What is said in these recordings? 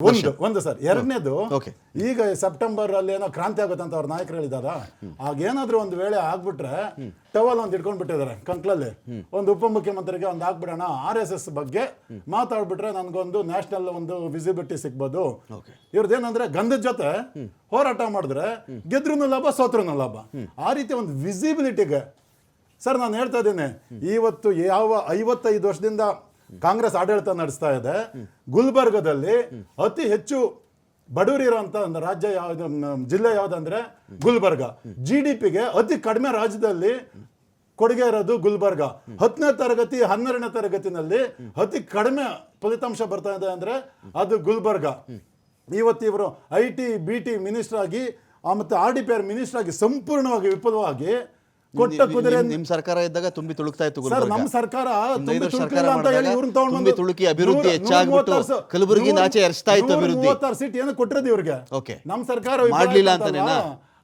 ಒಂದು ಸರ್. ಎರಡನೇದು, ಈಗ ಸೆಪ್ಟೆಂಬರ್ ಅಲ್ಲಿ ಏನೋ ಕ್ರಾಂತಿ ಆಗುತ್ತೆ ಅಂತ ಅವ್ರ ನಾಯಕರು ಹೇಳಿದಾರ. ಆಗೇನಾದ್ರೂ ಒಂದು ವೇಳೆ ಆಗ್ಬಿಟ್ರೆ ಟವಲ್ ಒಂದು ಇಟ್ಕೊಂಡ್ ಬಿಟ್ಟಿದ್ದಾರೆ ಕಂಕ್ಲಲ್ಲಿ, ಒಂದು ಉಪಮುಖ್ಯಮಂತ್ರಿಗೆ ಒಂದು ಹಾಕ್ಬಿಡೋಣ, RSS ಬಗ್ಗೆ ಮಾತಾಡ್ಬಿಟ್ರೆ ನನ್ಗೊಂದು ನ್ಯಾಷನಲ್ ಒಂದು ವಿಸಿಬಿಲಿಟಿ ಸಿಗ್ಬೋದು. ಇವ್ರದ್ದೇನಂದ್ರೆ ಗಂಧದ ಜೊತೆ ಹೋರಾಟ ಮಾಡಿದ್ರೆ ಗೆದ್ರೂ ಲಾಭ ಸೋತ್ರೂ ಲಾಭ, ಆ ರೀತಿ ಒಂದು ವಿಸಿಬಿಲಿಟಿಗೆ ಸರ್ ನಾನು ಹೇಳ್ತಾ ಇದ್ದೀನಿ. ಇವತ್ತು ಯಾವ 55 ವರ್ಷದಿಂದ ಕಾಂಗ್ರೆಸ್ ಆಡಳಿತ ನಡೆಸ್ತಾ ಇದೆ. ಗುಲ್ಬರ್ಗದಲ್ಲಿ ಅತಿ ಹೆಚ್ಚು ಬಡವರು ಇರುವಂತ ರಾಜ್ಯ ಯಾವ್ದು, ಜಿಲ್ಲೆ ಯಾವ್ದಂದ್ರೆ ಗುಲ್ಬರ್ಗ. GDPಗೆ ಅತಿ ಕಡಿಮೆ ರಾಜ್ಯದಲ್ಲಿ ಕೊಡುಗೆ ಇರೋದು ಗುಲ್ಬರ್ಗ. 10ನೇ ತರಗತಿ 12ನೇ ತರಗತಿನಲ್ಲಿ ಅತಿ ಕಡಿಮೆ ಫಲಿತಾಂಶ ಬರ್ತಾ ಇದೆ ಅಂದ್ರೆ ಅದು ಗುಲ್ಬರ್ಗ. ಇವತ್ತು ಇವರು IT BT ಮಿನಿಸ್ಟರ್ ಆಗಿ ಮತ್ತೆ RDPR ಮಿನಿಸ್ಟರ್ ಆಗಿ ಸಂಪೂರ್ಣವಾಗಿ ವಿಫಲವಾಗಿ ಕೊಟ್ಟ ಕುದುರೆ. ನಿಮ್ ಸರ್ಕಾರ ಇದ್ದಾಗ ತುಂಬಿ ತುಳುಕ್ತಾ ಇತ್ತು ಸರ್. ನಮ್ಮ ಸರ್ಕಾರ ತುಳುಕಿ ಅಭಿವೃದ್ಧಿ ಹೆಚ್ಚಾಗ್ಬಿಟ್ಟು ಕಲಬುರಗಿಯಿಂದ ಆಚೆ ಎರ್ಸ್ತಾ ಇತ್ತು ಅಭಿವೃದ್ಧಿ. 36 ಸೀಟ್ ಏನು ಕೊಟ್ಟಿರೋದು ಇವ್ರಿಗೆ. ನಮ್ಮ ಸರ್ಕಾರ ಮಾಡ್ಲಿಲ್ಲ ಅಂತಾನೇನಾ?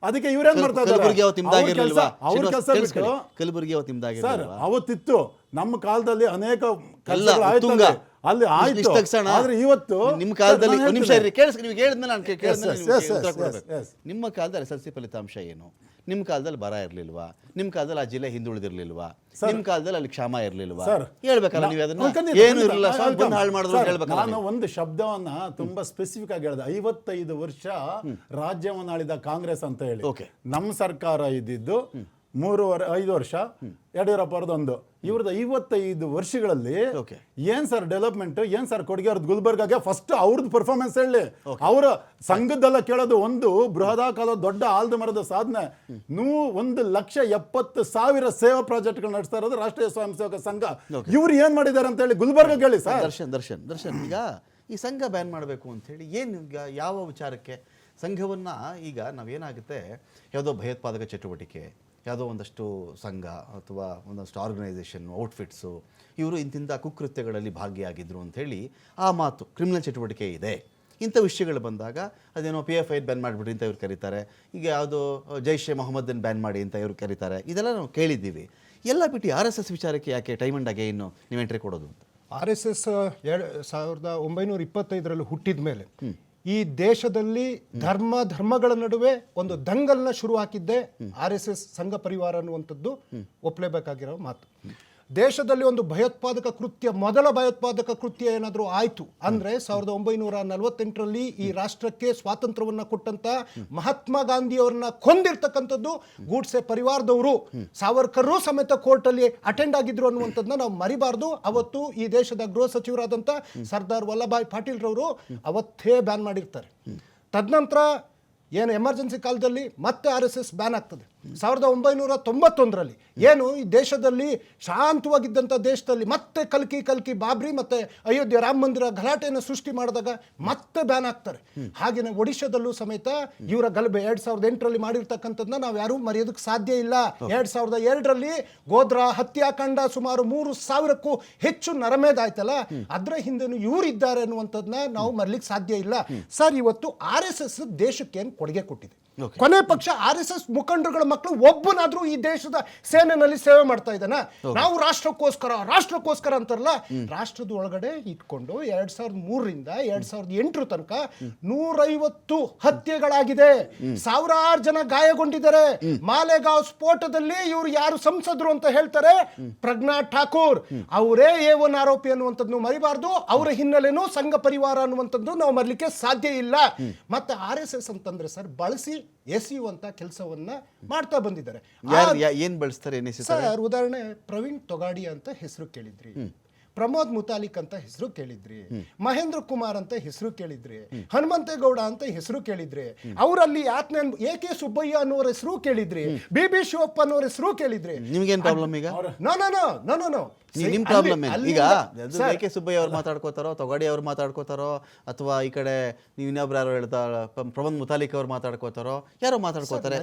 ಅದಕ್ಕೆ ಇವ್ರೇನ್ ಮಾಡ್ತಾ ಇದ್ದಾರೆ? ಕಲಬುರಗಿ ಅವತ್ತು ನಿಮ್ದಾಗಿರ್ಲಿಲ್ವಾ? ಅವ್ರ ಕೆಲಸ ಬಿಟ್ಟು ಕಲಬುರಗಿ ಅವತ್ತು ನಿಮ್ದಾಗಿರ್ಲಿಲ್ವಾ? ಅವತ್ತಿತ್ತು ನಮ್ಮ ಕಾಲದಲ್ಲಿ ಅನೇಕ ಅಲ್ಲಿ ಆಯ್ತು. ಆದ್ರೆ ಇವತ್ತು ನಿಮ್ಮ ಕಾಲದಲ್ಲಿ ನಿಮಿಷ ನೀವು ಹೇಳಿದ್ಮೇಲೆ ನಾನು ಕೇಳಿದ್ಮೇಲೆ ನಿಮ್ಮ ಕಾಲದಲ್ಲಿ SSLC ಫಲಿತಾಂಶ ಏನು? ನಿಮ್ಮ ಕಾಲದಲ್ಲಿ ಬರ ಇರ್ಲಿಲ್ವಾ? ನಿಮ್ಮ ಕಾಲದಲ್ಲಿ ಆ ಜಿಲ್ಲೆ ಹಿಂದುಳಿದಿರ್ಲಿಲ್ವಾ? ನಿಮ್ಮ ಕಾಲದಲ್ಲಿ ಅಲ್ಲಿ ಕ್ಷಾಮ ಇರ್ಲಿಲ್ವಾ? ಹೇಳ್ಬೇಕಲ್ಲ ನೀವು ಅದನ್ನ. ಏನು ಇರಲಿಲ್ಲ, ಹಾಳು ಮಾಡಿದ್ರು ಹೇಳ್ಬೇಕಲ್ಲ. ನಾನು ಒಂದು ಶಬ್ದವನ್ನ ತುಂಬಾ ಸ್ಪೆಸಿಫಿಕ್ ಆಗಿ ಹೇಳಿದೆ. 55 ವರ್ಷ ರಾಜ್ಯವನ್ನ ಆಳಿದ ಕಾಂಗ್ರೆಸ್ ಅಂತ ಹೇಳಿ. ನಮ್ಮ ಸರ್ಕಾರ ಇದ್ದಿದ್ದು 5 ವರ್ಷ, ಯಡಿಯೂರಪ್ಪ ಅವ್ರದ್ದು ಇವ್ರದ್ದು 55 ವರ್ಷಗಳಲ್ಲಿ ಏನ್ ಸರ್ ಡೆವಲಪ್ಮೆಂಟ್, ಏನ್ ಸರ್ ಕೊಡುಗೆ ಅವ್ರದ್ದು ಗುಲ್ಬರ್ಗಾಗೆ? ಫಸ್ಟ್ ಅವ್ರದ್ದು ಪರ್ಫಾರ್ಮೆನ್ಸ್ ಹೇಳಿ. ಅವರ ಸಂಘದಲ್ಲ ಕೇಳೋದು. ಒಂದು ಬೃಹದಾಕಾರದ ದೊಡ್ಡ ಆಲ್ದ ಮರದ ಸಾಧನೆ, 1,70,000 ಸೇವಾ ಪ್ರಾಜೆಕ್ಟ್ಗಳು ನಡೆಸ್ತಾ ಇರೋದು ರಾಷ್ಟ್ರೀಯ ಸ್ವಯಂ ಸೇವಕ ಸಂಘ. ಇವ್ರು ಏನ್ ಮಾಡಿದ್ದಾರೆ ಅಂತ ಹೇಳಿ ಗುಲ್ಬರ್ಗ ಹೇಳಿ ಸರ್. ದರ್ಶನ್ ಈಗ ಈ ಸಂಘ ಬ್ಯಾನ್ ಮಾಡಬೇಕು ಅಂತ ಹೇಳಿ ಏನು, ಈಗ ಯಾವ ವಿಚಾರಕ್ಕೆ ಸಂಘವನ್ನ? ಈಗ ನಾವೇನಾಗುತ್ತೆ, ಯಾವುದೋ ಭಯೋತ್ಪಾದಕ ಚಟುವಟಿಕೆ, ಯಾವುದೋ ಒಂದಷ್ಟು ಸಂಘ ಅಥವಾ ಒಂದಷ್ಟು ಆರ್ಗನೈಸೇಷನ್, ಔಟ್ಫಿಟ್ಸು, ಇವರು ಇಂತಿಂಥ ಕುಕೃತ್ಯಗಳಲ್ಲಿ ಭಾಗಿಯಾಗಿದ್ರು ಅಂಥೇಳಿ ಆ ಮಾತು, ಕ್ರಿಮಿನಲ್ ಚಟುವಟಿಕೆ ಇದೆ, ಇಂಥ ವಿಷಯಗಳು ಬಂದಾಗ ಅದೇನೋ PFI ಬ್ಯಾನ್ ಮಾಡಿಬಿಡ್ರಿ ಅಂತ ಇವ್ರು ಕರೀತಾರೆ. ಈಗ ಯಾವುದೋ ಜೈಷ್ ಎ ಮೊಹಮ್ಮದನ್ನು ಬ್ಯಾನ್ ಮಾಡಿ ಅಂತ ಇವ್ರು ಕರೀತಾರೆ. ಇದೆಲ್ಲ ನಾವು ಕೇಳಿದ್ದೀವಿ. ಎಲ್ಲ ಬಿಟ್ಟು RSS ವಿಚಾರಕ್ಕೆ ಯಾಕೆ ಟೈಮ್ ಅಂಡ್ ಅಗೇನ್ ನೀವು ಎಂಟ್ರಿ ಕೊಡೋದು ಅಂತ? RSS 1925ರಲ್ಲಿ ಹುಟ್ಟಿದ ಮೇಲೆ ಈ ದೇಶದಲ್ಲಿ ಧರ್ಮಗಳ ನಡುವೆ ಒಂದು ದಂಗಲ್ನ ಶುರು ಹಾಕಿದ್ದೆ RSS ಸಂಘ ಪರಿವಾರ ಅನ್ನುವಂಥದ್ದು ಒಪ್ಪಲೇಬೇಕಾಗಿರೋ ಮಾತು. ದೇಶದಲ್ಲಿ ಒಂದು ಭಯೋತ್ಪಾದಕ ಕೃತ್ಯ, ಮೊದಲ ಭಯೋತ್ಪಾದಕ ಕೃತ್ಯ ಏನಾದರೂ ಆಯಿತು ಅಂದರೆ 1948ರಲ್ಲಿ ಈ ರಾಷ್ಟ್ರಕ್ಕೆ ಸ್ವಾತಂತ್ರ್ಯವನ್ನ ಕೊಟ್ಟಂತ ಮಹಾತ್ಮ ಗಾಂಧಿಯವರನ್ನ ಕೊಂದಿರ್ತಕ್ಕಂಥದ್ದು ಗೂಡ್ಸೆ ಪರಿವಾರದವರು. ಸಾವರ್ಕರ್ರು ಸಮೇತ ಕೋರ್ಟಲ್ಲಿ ಅಟೆಂಡ್ ಆಗಿದ್ರು ಅನ್ನುವಂಥದ್ದನ್ನ ನಾವು ಮರಿಬಾರ್ದು. ಅವತ್ತು ಈ ದೇಶದ ಗೃಹ ಸಚಿವರಾದಂಥ ಸರ್ದಾರ್ ವಲ್ಲಭಾಯ್ ಪಾಟೀಲ್ ರವರು ಅವತ್ತೇ ಬ್ಯಾನ್ ಮಾಡಿರ್ತಾರೆ. ತದನಂತರ ಏನು ಎಮರ್ಜೆನ್ಸಿ ಕಾಲದಲ್ಲಿ ಮತ್ತೆ RSS ಬ್ಯಾನ್ ಆಗ್ತದೆ 1991ರಲ್ಲಿ. ಏನು ಈ ದೇಶದಲ್ಲಿ ಶಾಂತವಾಗಿದ್ದಂಥ ದೇಶದಲ್ಲಿ ಮತ್ತೆ ಕಲ್ಕಿ ಬಾಬ್ರಿ ಮತ್ತೆ ಅಯೋಧ್ಯೆ ರಾಮ ಮಂದಿರ ಗಲಾಟೆಯನ್ನು ಸೃಷ್ಟಿ ಮಾಡಿದಾಗ ಮತ್ತೆ ಬ್ಯಾನ್ ಆಗ್ತಾರೆ. ಹಾಗೆಯೇ ಒಡಿಶಾದಲ್ಲೂ ಸಮೇತ ಇವರ ಗಲಭೆ 2008ರಲ್ಲಿ ಮಾಡಿರ್ತಕ್ಕಂಥದ್ದನ್ನ ನಾವು ಯಾರೂ ಮರೆಯೋದಕ್ಕೆ ಸಾಧ್ಯ ಇಲ್ಲ. 2002ರಲ್ಲಿ ಗೋಧ್ರಾ ಹತ್ಯಾಕಾಂಡ, ಸುಮಾರು 3,000ಕ್ಕೂ ಹೆಚ್ಚು ನರಮೇಧ ಆಯ್ತಲ್ಲ, ಅದರ ಹಿಂದೆನೂ ಇವರು ಇದ್ದಾರೆ ಅನ್ನುವಂಥದ್ದನ್ನ ನಾವು ಮರಲಿಕ್ಕೆ ಸಾಧ್ಯ ಇಲ್ಲ. ಸರ್, ಇವತ್ತು RSS ದೇಶಕ್ಕೆ ಏನು ಕೊಡುಗೆ ಕೊಟ್ಟಿದೆ? ಕೊನೆ ಪಕ್ಷ RSS ಮುಖಂಡರುಗಳ ಮಕ್ಕಳು ಒಬ್ಬನಾದ್ರೂ ಈ ದೇಶದ ಸೇನೆಯಲ್ಲಿ ಸೇವೆ ಮಾಡ್ತಾ ಇದ್ದಾನ? ನಾವು ರಾಷ್ಟ್ರಕ್ಕೋಸ್ಕರ ಅಂತಾರಲ್ಲ, ರಾಷ್ಟ್ರದ ಒಳಗಡೆ ಇಟ್ಕೊಂಡು 2003ರಿಂದ 2008 ತನಕ 150 ಹತ್ಯೆಗಳಾಗಿದೆ, ಸಾವಿರಾರು ಜನ ಗಾಯಗೊಂಡಿದ್ದಾರೆ. ಮಾಲೆಗಾಂವ್ ಸ್ಫೋಟದಲ್ಲಿ ಇವರು ಯಾರು ಸಂಸದರು ಅಂತ ಹೇಳ್ತಾರೆ, ಪ್ರಜ್ಞಾ ಠಾಕೂರ್, ಅವರೇ A1 ಆರೋಪಿ ಅನ್ನುವಂಥದ್ದು ಮರಿಬಾರ್ದು. ಅವರ ಹಿನ್ನೆಲೆನೂ ಸಂಘ ಪರಿವಾರ ಅನ್ನುವಂಥದ್ದು ನಾವು ಮರಲಿಕ್ಕೆ ಸಾಧ್ಯ ಇಲ್ಲ. ಮತ್ತೆ RSS ಅಂತಂದ್ರೆ ಸರ್, ಬಳಸಿ ಎಸೆಯುವಂತ ಕೆಲಸವನ್ನ ಮಾಡ್ತಾ ಬಂದಿದ್ದಾರೆ. ಏನ್ ಬಳಸ್ತಾರೆ ಸರ್, ಉದಾಹರಣೆ ಪ್ರವೀಣ್ ತೊಗಾಡಿ ಅಂತ ಹೆಸರು ಕೇಳಿದ್ರಿ, ಪ್ರಮೋದ್ ಮುತಾಲಿಕ್ ಅಂತ ಹೆಸರು ಕೇಳಿದ್ರಿ, ಮಹೇಂದ್ರ ಕುಮಾರ್ ಅಂತ ಹೆಸರು ಕೇಳಿದ್ರಿ, ಹನುಮಂತೇಗೌಡ ಅಂತ ಹೆಸರು ಕೇಳಿದ್ರಿ, ಅವರಲ್ಲಿ AK ಸುಬ್ಬಯ್ಯ ಅನ್ನೋರ ಹೆಸರು ಕೇಳಿದ್ರಿ, BB ಶಿವಪ್ಪ ಅನ್ನೋರ ಹೆಸರು ಕೇಳಿದ್ರಿ. ನಿಮ್ಗೇನ್ ಪ್ರಾಬ್ಲಮ್ ಈಗ? ನೋ ನಿಮ್ ಪ್ರಾಬ್ಲಮ್ ಏನು? ಈಗ AK ಸುಬ್ಬಯ್ಯ ಅವ್ರು ಮಾತಾಡ್ಕೋತಾರೋ, ತೊಗಾಡಿ ಅವ್ರು ಮಾತಾಡ್ಕೋತಾರೋ, ಅಥವಾ ಈ ಕಡೆ ನೀವು ಇನ್ನೊಬ್ರು ಯಾರು ಹೇಳ್ತಾರ ಪ್ರಮೋದ್ ಮುತಾಲಿಕ್ ಅವ್ರು ಮಾತಾಡ್ಕೋತಾರೋ, ಯಾರೋ ಮಾತಾಡ್ಕೋತಾರೆ.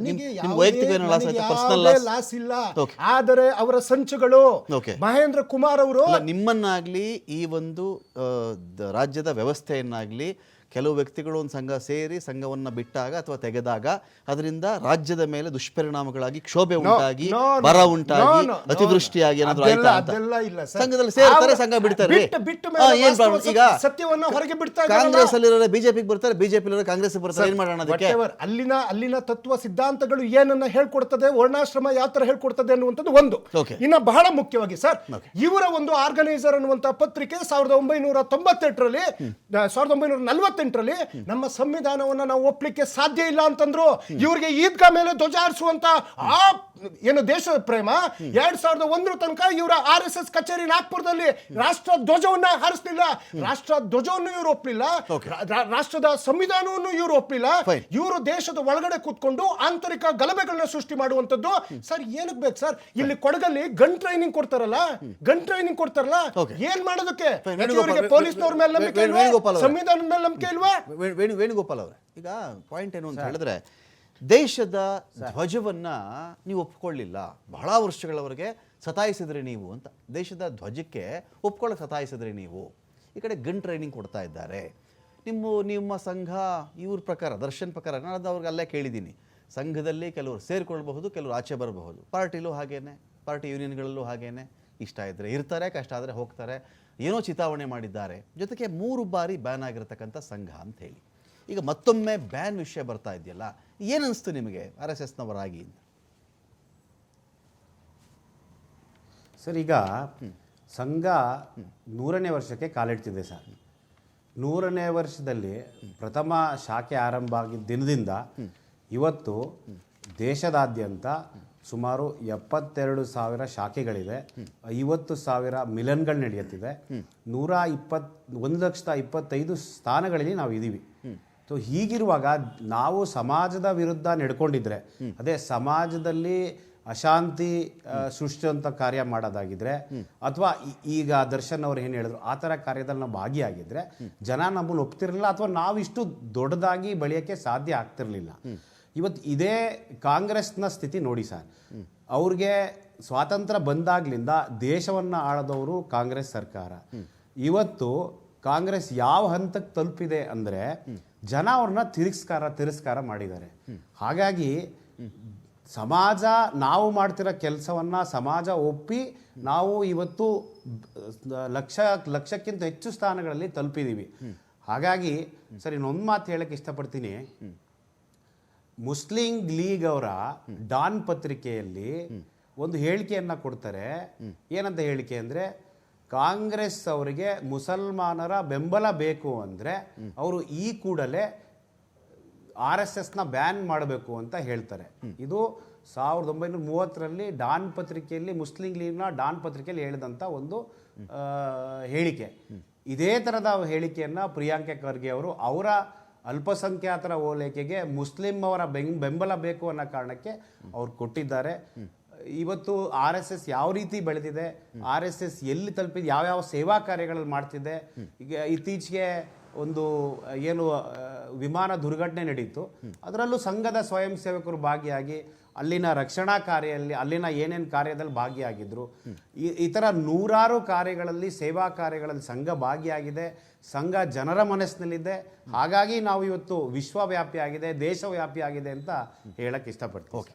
ವೈಯಕ್ತಿಕ ಲಾಸ್ ಇಲ್ಲ, ಆದರೆ ಅವರ ಸಂಚುಗಳು ಮಹೇಂದ್ರ ಕುಮಾರ್ ಅವರು ನಿಮ್ಮನ್ನಾಗ್ಲಿ ಈ ಒಂದು ರಾಜ್ಯದ ವ್ಯವಸ್ಥೆಯನ್ನಾಗ್ಲಿ ಕೆಲವು ವ್ಯಕ್ತಿಗಳು ಒಂದು ಸಂಘ ಸೇರಿ ಸಂಘವನ್ನು ಬಿಟ್ಟಾಗ ಅಥವಾ ತೆಗೆದಾಗ ಅದರಿಂದ ರಾಜ್ಯದ ಮೇಲೆ ದುಷ್ಪರಿಣಾಮಗಳಾಗಿ ಕ್ಷೋಭೆ ಉಂಟಾಗಿ ಬರ ಉಂಟಾಗಿ ಅತಿವೃಷ್ಟಿಯಾಗಿ ಏನಾದ್ರು ಆಯ್ತಾ ಅಂತ? ಅದೆಲ್ಲ ಇಲ್ಲ ಸರ್. ಸಂಘದಲ್ಲಿ ಸೇರ್ತಾರೆ, ಸಂಘ ಬಿಡ್ತಾರೆ. ಬಿಟ್ಟ ಮೇಲೆ ಏನ್ problem? ಈಗ ಸತ್ಯವನ್ನ ಹೊರಗೆ ಬಿಡ್ತಾ ಕಾಂಗ್ರೆಸ್ ಅಲ್ಲಿರೋ ಬಿಜೆಪಿಗೆ ಬರ್ತಾರೆ, ಬಿಜೆಪಿ ಕಾಂಗ್ರೆಸ್ ಬರ್ತಾರೆ, ಏನ್ ಮಾಡೋಣ ಅದಕ್ಕೆ? ಅಲ್ಲಿನ ತತ್ವ ಸಿದ್ಧಾಂತಗಳು ಏನನ್ನ ಹೇಳ್ಕೊಡ್ತದೆ, ವರ್ಣಾಶ್ರಮ ಯಾವ ತರ ಹೇಳ್ಕೊಡ್ತದೆ ಅನ್ನುವಂಥದ್ದು ಒಂದು. Okay. ಇನ್ನ ಬಹಳ ಮುಖ್ಯವಾಗಿ ಸರ್, ಇವರ ಒಂದು ಆರ್ಗನೈಸರ್ ಅನ್ನುವಂತ ಪತ್ರಿಕೆ 1998ರಲ್ಲಿ 1948ರಲ್ಲಿ ನಮ್ಮ ಸಂವಿಧಾನವನ್ನ ನಾವು ಒಪ್ಲಿಕ್ಕೆ ಸಾಧ್ಯ ಇಲ್ಲ ಅಂತಂದ್ರು. ಇವ್ರಿಗೆ ಈದ್ಗಾ ಮೇಲೆ ಧ್ವಜ ಹಾರಿಸುವಂತ ಆ ಏನು ದೇಶ ಪ್ರೇಮ 2001 ತನಕ ಇವರ RSS ಕಚೇರಿ ನಾಗ್ಪುರದಲ್ಲಿ ರಾಷ್ಟ್ರ ಧ್ವಜವನ್ನ ಹಾರಿಸಲಿಲ್ಲ, ರಾಷ್ಟ್ರ ಧ್ವಜವನ್ನು ಇವರು ಒಪ್ಪಲಿಲ್ಲ, ರಾಷ್ಟ್ರದ ಸಂವಿಧಾನವನ್ನು ಇವರು ಒಪ್ಪಲಿಲ್ಲ. ಇವರು ದೇಶದ ಒಳಗಡೆ ಕೂತ್ಕೊಂಡು ಆಂತರಿಕ ಗಲಭೆಗಳನ್ನ ಸೃಷ್ಟಿ ಮಾಡುವಂತದ್ದು. ಸರ್ ಏನಕ್ಕೆ ಬೇಕು ಸರ್? ಇಲ್ಲಿ ಕೊಡಗಲ್ಲಿ ಗನ್ ಟ್ರೈನಿಂಗ್ ಕೊಡ್ತಾರಲ್ಲ, ಏನ್ ಮಾಡೋದಕ್ಕೆ? ಪೊಲೀಸ್ನವ್ರ ಮೇಲೆ ನಂಬಿಕೆ ಇಲ್ವಾ? ಸಂವಿಧಾನದ ಮೇಲೆ ನಂಬಿಕೆ ಇಲ್ವಾ? ವೇಣುಗೋಪಾಲ್ ಅವರೇ, ಈಗ ಪಾಯಿಂಟ್ ಏನು ಅಂತ ಹೇಳಿದ್ರೆ, ದೇಶದ ಧ್ವಜವನ್ನ ನೀವು ಒಪ್ಕೊಳ್ಳಿಲ್ಲ, ಬಹಳ ವರ್ಷಗಳವರೆಗೆ ಸತಾಯಿಸಿದ್ರಿ ನೀವು ಅಂತ. ದೇಶದ ಧ್ವಜಕ್ಕೆ ಒಪ್ಕೊಳ್ಳೋಕೆ ಸತಾಯಿಸಿದ್ರಿ ನೀವು. ಈ ಕಡೆ ಗನ್ ಟ್ರೈನಿಂಗ್ ಕೊಡ್ತಾ ಇದ್ದಾರೆ. ನಿಮ್ಮ ಸಂಘ ಇವ್ರ ಪ್ರಕಾರ, ದರ್ಶನ್ ಪ್ರಕಾರ, ನಾನು ಅದು ಅವ್ರಿಗೆ ಅಲ್ಲೇ ಕೇಳಿದ್ದೀನಿ, ಸಂಘದಲ್ಲಿ ಕೆಲವರು ಸೇರಿಕೊಳ್ಬಹುದು, ಕೆಲವರು ಆಚೆ ಬರಬಹುದು. ಪಾರ್ಟಿಲೂ ಹಾಗೇನೆ, ಪಾರ್ಟಿ ಯೂನಿಯನ್ಗಳಲ್ಲೂ ಹಾಗೇನೆ. ಇಷ್ಟ ಇದ್ದರೆ ಇರ್ತಾರೆ, ಕಷ್ಟ ಆದರೆ ಹೋಗ್ತಾರೆ. ಏನೋ ಚಿತಾವಣೆ ಮಾಡಿದ್ದಾರೆ. ಜೊತೆಗೆ 3 ಬಾರಿ ಬ್ಯಾನ್ ಆಗಿರತಕ್ಕಂಥ ಸಂಘ ಅಂತ ಹೇಳಿ ಈಗ ಮತ್ತೊಮ್ಮೆ ಬ್ಯಾನ್ ವಿಷಯ ಬರ್ತಾ ಇದೆಯಲ್ಲ, ಏನನ್ನಿಸ್ತು ನಿಮಗೆ RSSನವರಾಗಿ? ಸರ್, ಈಗ ಸಂಘ 100ನೇ ವರ್ಷಕ್ಕೆ ಕಾಲಿಡ್ತಿದೆ ಸರ್. 100ನೇ ವರ್ಷದಲ್ಲಿ ಪ್ರಥಮ ಶಾಖೆ ಆರಂಭ ಆಗಿದ್ದ ದಿನದಿಂದ ಇವತ್ತು ದೇಶದಾದ್ಯಂತ ಸುಮಾರು 72,000 ಶಾಖೆಗಳಿದೆ, 50,000 ಮಿಲನ್ಗಳು ನಡೆಯುತ್ತಿದೆ, 1,25,000 ಸ್ಥಾನಗಳಲ್ಲಿ ನಾವು ಇದ್ದೀವಿ. ಸೊ ಹೀಗಿರುವಾಗ ನಾವು ಸಮಾಜದ ವಿರುದ್ಧ ನಡ್ಕೊಂಡಿದ್ರೆ, ಅದೇ ಸಮಾಜದಲ್ಲಿ ಅಶಾಂತಿ ಸೃಷ್ಟಿಸುವಂಥ ಕಾರ್ಯ ಮಾಡೋದಾಗಿದ್ರೆ, ಅಥವಾ ಈಗ ದರ್ಶನ್ ಅವ್ರು ಏನು ಹೇಳಿದ್ರು ಆ ಥರ ಕಾರ್ಯದಲ್ಲಿ ನಾವು ಭಾಗಿಯಾಗಿದ್ರೆ ಜನ ನಮ್ಮನ್ನು ಒಪ್ತಿರಲಿಲ್ಲ, ಅಥವಾ ನಾವು ಇಷ್ಟು ದೊಡ್ಡದಾಗಿ ಬೆಳೆಯೋಕ್ಕೆ ಸಾಧ್ಯ ಆಗ್ತಿರ್ಲಿಲ್ಲ. ಇವತ್ತು ಇದೇ ಕಾಂಗ್ರೆಸ್ನ ಸ್ಥಿತಿ ನೋಡಿ ಸರ್. ಅವ್ರಿಗೆ ಸ್ವಾತಂತ್ರ್ಯ ಬಂದಾಗ್ಲಿಂದ ದೇಶವನ್ನು ಆಳದವರು ಕಾಂಗ್ರೆಸ್ ಸರ್ಕಾರ. ಇವತ್ತು ಕಾಂಗ್ರೆಸ್ ಯಾವ ಹಂತಕ್ಕೆ ತಲುಪಿದೆ ಅಂದರೆ ಜನ ಅವ್ರನ್ನ ತಿರಸ್ಕಾರ ಮಾಡಿದ್ದಾರೆ. ಹಾಗಾಗಿ ಸಮಾಜ ನಾವು ಮಾಡ್ತಿರೋ ಕೆಲಸವನ್ನು ಸಮಾಜ ಒಪ್ಪಿ ನಾವು ಇವತ್ತು ಲಕ್ಷಕ್ಕಿಂತ ಹೆಚ್ಚು ಸ್ಥಾನಗಳಲ್ಲಿ ತಲುಪಿದ್ದೀವಿ. ಹಾಗಾಗಿ ಸರ್, ಇನ್ನೊಂದು ಮಾತು ಹೇಳಕ್ಕೆ ಇಷ್ಟಪಡ್ತೀನಿ. ಮುಸ್ಲಿಂ ಲೀಗ್ ಅವರ ಡಾನ್ ಪತ್ರಿಕೆಯಲ್ಲಿ ಒಂದು ಹೇಳಿಕೆಯನ್ನು ಕೊಡ್ತಾರೆ. ಏನಂತ ಹೇಳಿಕೆ ಅಂದರೆ, ಕಾಂಗ್ರೆಸ್ ಅವರಿಗೆ ಮುಸಲ್ಮಾನರ ಬೆಂಬಲ ಬೇಕು ಅಂದರೆ ಅವರು ಈ ಕೂಡಲೇ RSSನ ಬ್ಯಾನ್ ಮಾಡಬೇಕು ಅಂತ ಹೇಳ್ತಾರೆ. ಇದು 1930ರಲ್ಲಿ ಡಾನ್ ಪತ್ರಿಕೆಯಲ್ಲಿ, ಮುಸ್ಲಿಂ ಲೀಗ್ನ ಡಾನ್ ಪತ್ರಿಕೆಯಲ್ಲಿ ಹೇಳಿದಂಥ ಒಂದು ಹೇಳಿಕೆ. ಇದೇ ಥರದ ಹೇಳಿಕೆಯನ್ನು ಪ್ರಿಯಾಂಕ ಖರ್ಗೆ ಅವರು ಅವರ ಅಲ್ಪಸಂಖ್ಯಾತರ ಓಲೈಕೆಗೆ ಮುಸ್ಲಿಂ ಅವರ ಬೆಂಬಲ ಬೇಕು ಅನ್ನೋ ಕಾರಣಕ್ಕೆ ಅವ್ರು ಕೊಟ್ಟಿದ್ದಾರೆ. ಇವತ್ತು RSS ಯಾವ ರೀತಿ ಬೆಳೆದಿದೆ, RSS ಎಲ್ಲಿ ತಲುಪಿದೆ, ಯಾವ್ಯಾವ ಸೇವಾ ಕಾರ್ಯಗಳಲ್ಲಿ ಮಾಡ್ತಿದೆ. ಈಗ ಇತ್ತೀಚೆಗೆ ಒಂದು ಏನು ವಿಮಾನ ದುರ್ಘಟನೆ ನಡೀತು, ಅದರಲ್ಲೂ ಸಂಘದ ಸ್ವಯಂ ಸೇವಕರು ಭಾಗಿಯಾಗಿ ಅಲ್ಲಿನ ರಕ್ಷಣಾ ಕಾರ್ಯದಲ್ಲಿ, ಅಲ್ಲಿನ ಏನೇನು ಕಾರ್ಯದಲ್ಲಿ ಭಾಗಿಯಾಗಿದ್ರು. ಈ ಥರ ನೂರಾರು ಕಾರ್ಯಗಳಲ್ಲಿ, ಸೇವಾ ಕಾರ್ಯಗಳಲ್ಲಿ ಸಂಘ ಭಾಗಿಯಾಗಿದೆ. ಸಂಘ ಜನರ ಮನಸ್ಸಿನಲ್ಲಿದೆ. ಹಾಗಾಗಿ ನಾವು ಇವತ್ತು ವಿಶ್ವವ್ಯಾಪಿ ಆಗಿದೆ, ದೇಶವ್ಯಾಪಿ ಆಗಿದೆ ಅಂತ ಹೇಳಕ್ಕೆ ಇಷ್ಟಪಡ್ತೀವಿ.